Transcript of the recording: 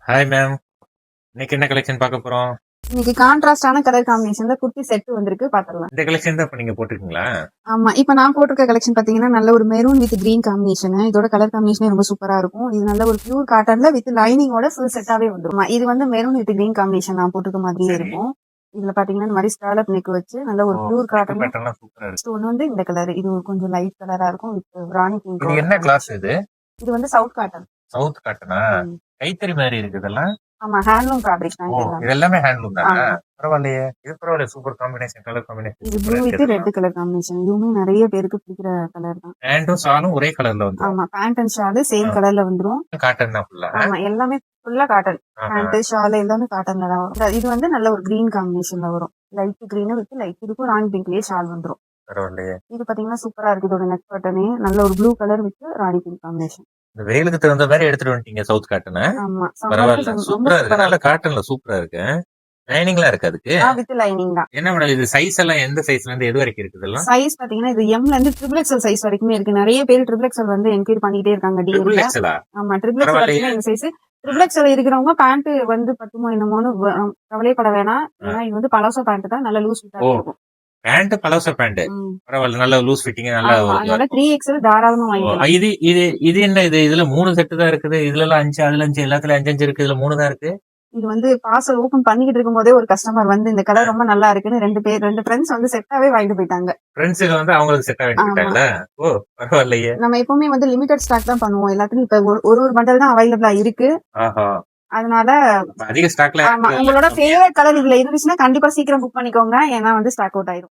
Hi ma'am. இன்னைக்கு என்ன collection பார்க்க போறோம்? இன்னைக்கு கான்ட்ராஸ்டான கலர் காம்பினேஷன்ல குர்த்தி செட் வந்திருக்கு, பாத்துடலாம். இந்த கலெக்ஷன் தான் இப்ப நீங்க போட்டிருக்கீங்களா? ஆமா, இப்ப நான் போட்டிருக்க கலெக்ஷன் பாத்தீங்கன்னா நல்ல ஒரு மெரூன் வித் கிரீன் காம்பினேஷன். இதோட கலர் காம்பினேஷனே ரொம்ப சூப்பரா இருக்கும். இது நல்ல ஒரு பியூர் காட்டன்ல வித் லைனிங்கோட ஃபுல் செட்டாவே வந்துரும். இது வந்து மெரூன் வித் கிரீன் காம்பினேஷன் நான் போட்டிருக்க மாதிரியே இருக்கும். இதுல பாத்தீங்கன்னா இந்த மாதிரி ஸ்காலப் நெக் வச்சு நல்ல ஒரு பியூர் காட்டன் பேட்டர்ன்லாம் சூப்பரா இருக்கு. ஸ்டோன் வந்து இந்த கலர். இது கொஞ்சம் லைட் கலரா இருக்கும் வித் ராணி பிங்க். இது என்ன கிளாஸ் இது? இது வந்து சவுத் காட்டன். சவுத் காட்டனா? கைத்தறி மாதிரி இருக்கு இதெல்லாம். ஆமா, ஹேண்ட்லூம் ஃபேப்ரிக் தான் ஓ, இதெல்லாம். இது எல்லாமே ஹேண்ட்லூம் தானா? ஆமா. பரவாயில்லையே. இது பரவாயில்ல, சூப்பர் காம்பினேஷன், கலர் இது combination blue with red colour combination. இதுவுமே நிறைய பேருக்கு பிடிக்கிற கலர் தான். பேண்டும் ஷாலும் ஒரே கலர்ல வந்துரும். ஆமா, பேண்ட் அண்ட் ஷால் சேம் கலர்ல வந்துரும். காட்டன் தான் ஃபுல்லா. ஆமா, எல்லாமே ஃபுல்லா காட்டன். பேண்ட் ஷால் எல்லாமே காட்டன்ல தான் வரும். இது வந்து நல்ல ஒரு கிரீன் காம்பினேஷன்ல வரும். லைட் கிரீன் வித் லைட் இதுக்கும் ராணி பிங்க்லயே ஷால் வந்துரும். பரவாயில்லையே. இது பாத்தீங்கன்னா சூப்பரா இருக்கு. இதோட நெக் பட்டனே நல்ல ஒரு blue colour with Rani pink combination. இந்த வெயிலுக்கு தகுந்த மாதிரி எடுத்துட்டு வந்துட்டீங்க சவுத் காட்டனை. ஆமா, பரவாயில்ல, சூப்பரா இருக்கு. நல்ல காட்டன்ல சூப்பரா இருக்கு. லைனிங்லாம் இருக்கு அதுக்கு. வித் லைனிங் தான். என்ன மேடம் இது சைஸ் எல்லாம் எந்த சைஸ்ல இருந்து எது வரைக்கும் இருக்குது எல்லாம்? சைஸ் பாத்தீங்கன்னா இது எம்ல இருந்து ட்ரிபிள் எக்ஸ்எல் சைஸ் வரைக்குமே இருக்கு. நிறைய பேர் ட்ரிபிள் எக்ஸ்எல் வந்து என்கொயரி பண்ணிட்டே இருக்காங்க ட்ரிபிள் டிஎல்ல. எக்ஸ்எலா? ஆமா, ட்ரிபிள் எக்ஸ்எல் வரைக்கும் இந்த சைஸ். ட்ரிபிள் எக்ஸ்எல் இருக்கிறவங்க பேண்ட் வந்து பத்துமோ என்னமோன்னு கவலைப்பட வேணாம். ஏன்னா இது வந்து பலோசா பேண்ட் தான், நல்ல லூஸ் ஃபிட்டா இருக்கும். Pant palazzo pant. பரவாயில்ல, நல்ல லூஸ் ஃபிட்டிங், நல்லா. அதனால 3XL தாராளமா வாங்கிக்கலாம். இது இது இது என்ன இது? இதுல 3 செட் தான் இருக்குது. இதுல எல்லாம் 5, அதுல 5, எல்லாத்துல 5 இருக்கு. இதுல 3 தான் இருக்கு. இது வந்து பார்சல் ஓபன் பண்ணிக்கிட்டு இருக்கும் போதே ஒரு கஸ்டமர் வந்து இந்த கலர் ரொம்ப நல்லா இருக்குன்னு ரெண்டு ஃப்ரெண்ட்ஸ் வந்து செட்டாவே வாங்கிட்டு போயிட்டாங்க. ஃப்ரெண்ட்ஸுக்கு வந்து அவங்களுக்கு செட்டா வாங்கிட்டாங்களா? ஓ, பரவாயில்லையே. நம்ம எப்பவுமே வந்து லிமிடெட் ஸ்டாக் தான் பண்ணுவோம் எல்லாத்துக்கும். இப்ப ஒரு பண்டல் தான் அவைலபிளா இருக்கு. அதனால அதிக ஸ்டாக்ல உங்களோட ஃபேவரட் கலர் இதுல இருந்துச்சுன்னா கண்டிப்பா சீக்கிரம் புக் பண்ணிக்கோங்க. ஏன்னா வந்து ஸ்டாக் அவுட் ஆயிரும்.